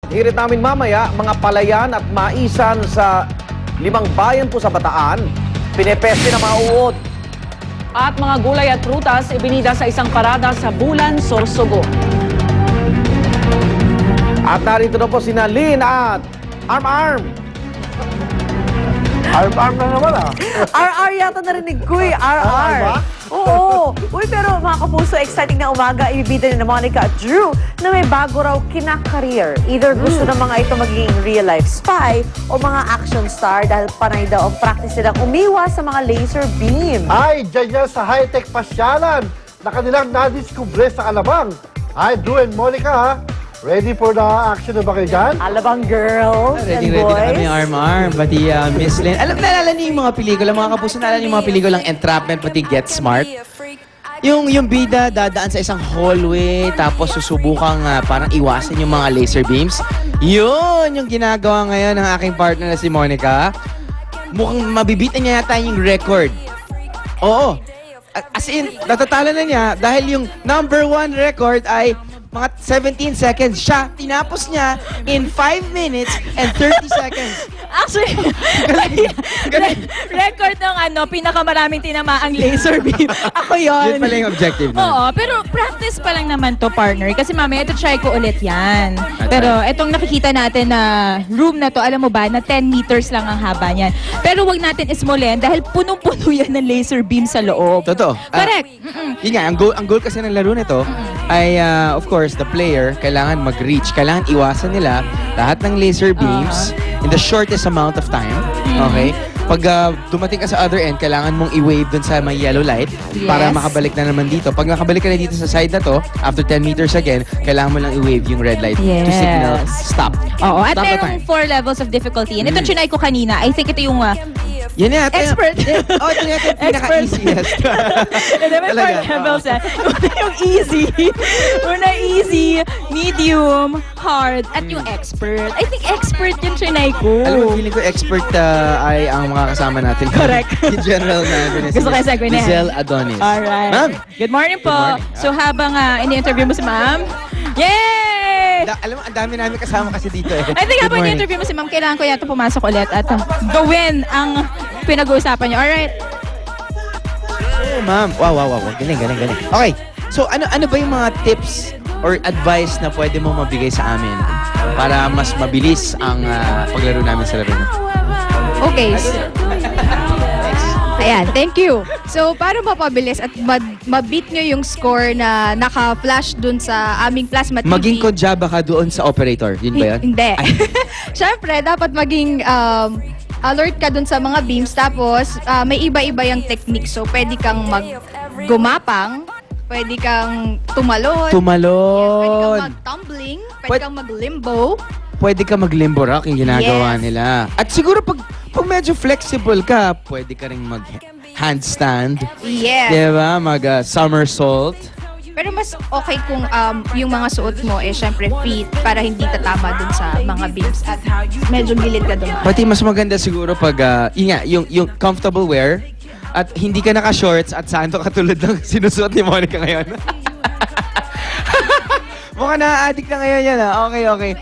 Hirit namin mamaya, mga palayan at maisan sa 5 bayan po sa Bataan, pinepeste na mauod. At mga gulay at prutas ibinida sa isang parada sa Bulan, Sorsogon. At narito na po si Lynn at Arm. Arm na naman ah. RR yata narinig ko eh. RR. ba? Oo. Uy, pero mga kapuso, exciting na umaga. Ibibida ni Monica at Drew na may bago raw kinakareer. Either gusto ng mga ito magiging real-life spy o mga action star dahil panay daw ang practice nilang umiwas sa mga laser beam. Ay, dyan yan sa high-tech pasyalan na kanilang nadiskubre sa Alabang. Ay, Drew and Monica ha. Ready for the action na ba kayo dyan? Alabang girls and Ready boys. na kami, arm. Pati Miss Lynn. Naalala niyo yung mga pelikula, mga kapuso, naalala niyo yung mga pelikulang Entrapment, pati Get Smart? Yung bida dadaan sa isang hallway, tapos susubukang parang iwasan yung mga laser beams. Yun yung ginagawa ngayon ng aking partner na si Monica. Mukhang mabibitan niya yata yung record. Oo. As in, natatalo na niya dahil yung #1 record ay mga 17 seconds. Siya, tinapos niya in 5 minutes and 30 seconds. Actually, record ng pinakamaraming tinamaang laser beam. Ako yun. Yun pala yung objective na. Oo, pero practice pa lang naman to, partner. Kasi mamaya ito try ko ulit yan. Pero itong nakikita natin na room na to, alam mo ba, na 10 meters lang ang haba niyan. Pero wag natin ismulin dahil punong-puno yan ng laser beam sa loob. Totoo. Correct. Yun nga, ang goal kasi ng laro nito ay, of course, the player kailangan mag-reach. Kailangan iwasan nila lahat ng laser beams in the shortest amount of time. Okay? Pag dumating ka sa other end, kailangan mong i-wave dun sa may yellow light para makabalik na naman dito. Pag nakabalik ka na dito sa side na to, after 10 meters again, kailangan mo lang i-wave yung red light to signal stop. Oo, at Stop the merong time. 4 levels of difficulty. And ito trinay ko kanina. I think ito yung Yan yata. expert. Oh, ito yata yung pinaka-easiest. And then may Talaga? 4 levels yung easy. Una easy, medium, hard, at yung expert. I think expert yung trinay ko. Alam mo, feeling ko expert ay ang mga kasama natin. Correct. Yung general na Gusto ko yung segue na yan. Giselle Adonis. Alright. Ma'am. Good morning po. Good morning. So habang ini-interview mo si ma'am, yay! Alam mo, ang dami namin kasama kasi dito eh. I think Good habang morning. ini-interview mo si ma'am, kailangan ko yata pumasok ulit at gawin ang pinag-uusapan niyo. Alright. Oh, ma'am. Wow. Galing. Okay. So, ano ba yung mga tips or advice na pwede mo mabigay sa amin para mas mabilis ang paglaro namin sa laro na? Okay. Ayan, thank you. So, para mapabilis at ma-beat nyo yung score na naka-flash dun sa aming plasma TV. Maging kodyaba ka doon sa operator. Yun ba yun? Hindi. Ay. Siyempre, dapat maging alert ka dun sa mga beams. Tapos, may iba-iba yung technique. So, pwede kang gumapang, pwede kang tumalon, pwede kang mag-tumbling, pwede kang mag-limbo. Pwede ka mag-limbo rock yung ginagawa Yes. nila. At siguro pag medyo flexible ka, pwede ka rin mag-handstand. Yes. Diba? Mag-somersault. Pero mas okay kung yung mga suot mo syempre fit para hindi tatama dun sa mga beams at medyo gilid ka dun. Pati mas maganda siguro pag, yung comfortable wear at hindi ka naka-shorts at santo katulad ng sinusuot ni Monica ngayon. Mukhang na-addict na ngayon yan. Okay.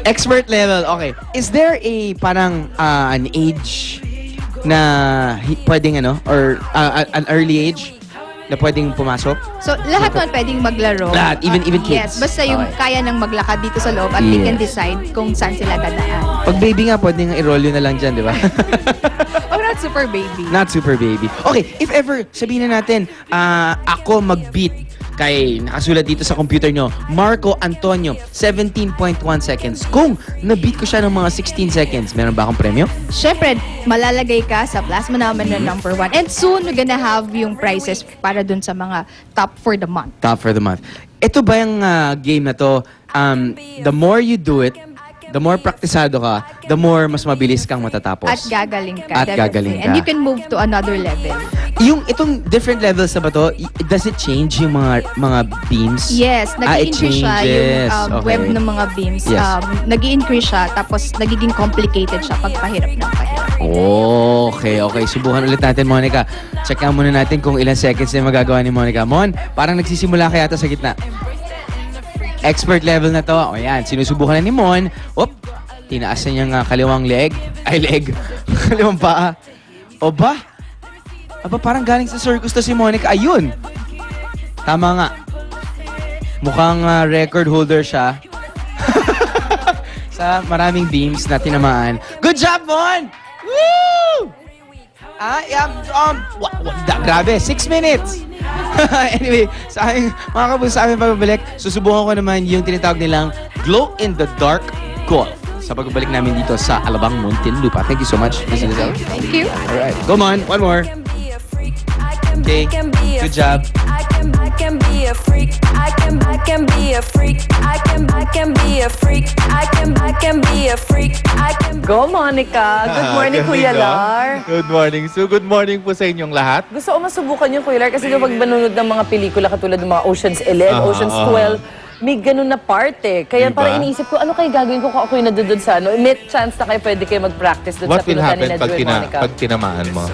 Expert level, okay. Is there a parang an age na pwedeng or an early age na pwedeng pumasok? So lahat naman pwedeng maglaro. Lahat, even kids? Yes, basta yung Okay. kaya nang maglakad dito sa loob at they can decide kung saan sila dadaan. Pag baby nga, pwedeng i-roll yun na lang dyan, di ba? Oh, not super baby. Not super baby. Okay, if ever, sabihin na natin, ako mag-beat kay nakasulat dito sa computer nyo, Marco Antonio, 17.1 seconds. Kung na-beat ko siya ng mga 16 seconds, meron ba akong premyo? Syempre, malalagay ka sa plasma naman na #1. And soon, we're gonna have yung prizes para dun sa mga top for the month. Top for the month. Ito ba yung game na to? The more you do it, the more praktisado ka, the more mas mabilis kang matatapos. At gagaling ka. At definitely. gagaling ka. And you can move to another level. Itong different levels na ba to, does it change yung mga beams? Yes, it nag-i-increase siya yung changes. Okay. web ng mga beams. Yes. Nag-i-increase siya, tapos nagiging complicated siya pag pahirap ng pahirap. Okay. Subukan ulit natin, Monica. Check out muna natin kung ilang seconds na yung magagawa ni Monica. Mon, parang nagsisimula ka yata sa gitna. Expert level na to. O yan, sinusubukan na ni Mon. Op, tinaas na niyang kaliwang leg. Ay, leg. Kaliwang paa. O ba? Aba, parang galing sa circus to si Monica. Ayun. Tama nga. Mukhang record holder siya. Sa maraming beams na tinamaan. Good job, Mon! Woo! Grabe, 6 minutes. Anyway, sa aming, mga kapuso, sa aming pagbabalik, susubukan ko naman yung tinatawag nilang glow-in-the-dark golf sa pagbabalik namin dito sa Alabang, Muntinlupa. Thank you so much, Ms. Lizelle. Thank you. Alright, come on, one more. Okay, good job. I can be a freak. I can be a freak. I can be a freak. I can be a freak. Go, Monica. Good morning, Kuya Lar. Good morning. So, good morning po sa inyong lahat. Gusto ko masubukan yung Kuya Lar kasi kapag manunod ng mga pelikula katulad ng mga Ocean's 11, Ocean's 12, may ganun na part eh. Kaya Diba? parang iniisip ko, ano kayo gagawin ko kung ako'y nadudod sa ano? May chance na kayo pwede kayo mag-practice doon sa What will pinutan ni happen Drew and Monica. pag tinamaan mo?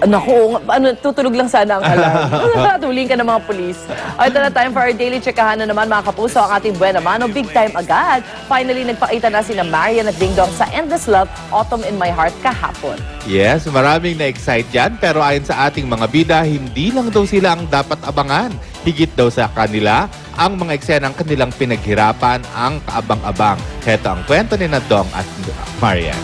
Naku, tutulog lang sana ang alarm. Tuling ka ng mga pulis. O, ito na time for our daily checkahan na naman mga kapuso. Ang ating buena mano, big time agad. Finally, nagpakita na sina Marian at Ding Dong sa Endless Love, Autumn in My Heart kahapon. Yes, maraming na-excite yan. Pero ayon sa ating mga bida, hindi lang daw sila ang dapat abangan. Higit daw sa kanila, ang mga eksenang kanilang pinaghirapan ang kaabang-abang. Heto ang kwento ni Dong at Marian.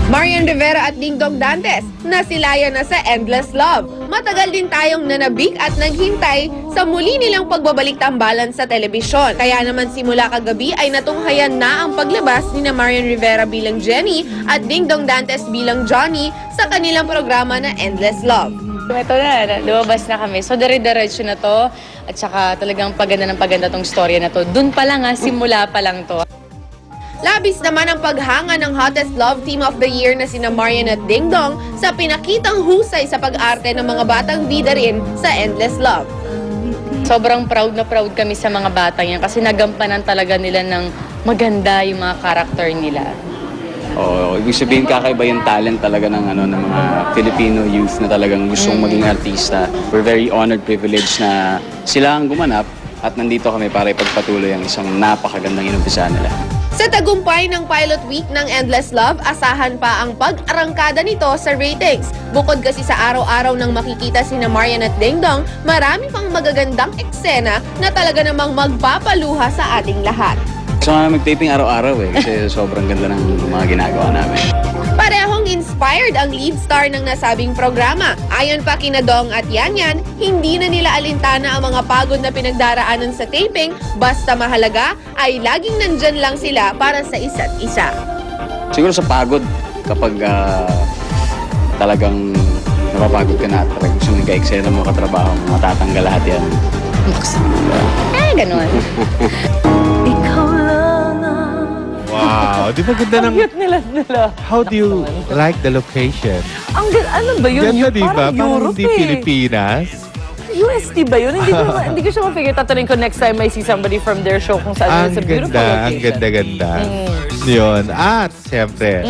Marian Rivera at Ding Dong Dantes, nasilayan na sa Endless Love. Matagal din tayong nanabik at naghintay sa muli nilang pagbabalik tambalan sa telebisyon. Kaya naman simula kagabi ay natunghayan na ang paglabas ni Marian Rivera bilang Jenny at Ding Dong Dantes bilang Johnny sa kanilang programa na Endless Love. Ito na, lumabas na kami. So, dire-diretso na to. At saka talagang paganda ng paganda tong storya na to. Doon pa lang simula pa lang to. Labis naman ang paghanga ng hottest love team of the year na sina Marian at Ding Dong sa pinakitang husay sa pag-arte ng mga batang bida rin sa Endless Love. Sobrang proud na proud kami sa mga bata yan kasi nagampanan talaga nila ng maganda yung mga karakter nila. Oh, ibig sabihin kakaiba yung talent talaga ng ng mga Filipino youth na talagang gustong maging artista. We're very honored, privileged na sila ang gumanap at nandito kami para ipagpatuloy ang isang napakagandang inumpisa nila. Sa tagumpay ng pilot week ng Endless Love, asahan pa ang pag-arangkada nito sa ratings. Bukod kasi sa araw-araw nang makikita sina Marian at Ding Dong, marami pang magagandang eksena na talaga namang magpapaluha sa ating lahat. So mag-taping araw-araw kasi sobrang ganda ng mga ginagawa namin. Parehong inspired ang lead star ng nasabing programa. Ayon pa kina Dong at Yan Yan, hindi na nila alintana ang mga pagod na pinagdaraanan sa taping, basta mahalaga ay laging nandyan lang sila para sa isa't isa. Siguro sa pagod, kapag talagang napapagod ka na at talagang gusto mong ka-eksena mo katrabaho, matatanggal lahat yan. Ganun. Wow, di ba ganda ng... Cute nila. How do you like the location? Ang ano ba yun? Ganda, di ba? Parang Parang Europe hindi Pilipinas. UST ba yun? Hindi ko siya mafigure. Tatanungin ko next time I see somebody from their show kung saan Ang it's a beautiful ganda, ang location. ganda-ganda. Yun. At, siyempre,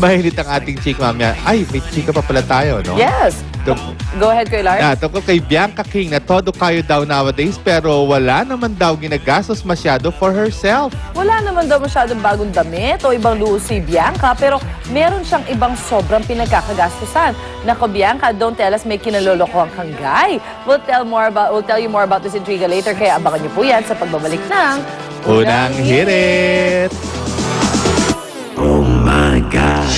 mahilit ang ating chika mamaya. Ay, may chika pa pala tayo, no? Yes. Go ahead, Kuya Lar. Tungkol kay Bianca King na todo kayo daw nowadays pero wala naman daw ginagastos masyado for herself. Wala naman daw masyadong bagong damit o ibang luho si Bianca, pero meron siyang ibang sobrang pinagkakagastusan. Nako Bianca, don't tell us may kinalolokohan kang guy. We'll tell you more about this intriga later, kaya abangan niyo po yan sa pagbabalik ng Unang Hirit! Oh my God.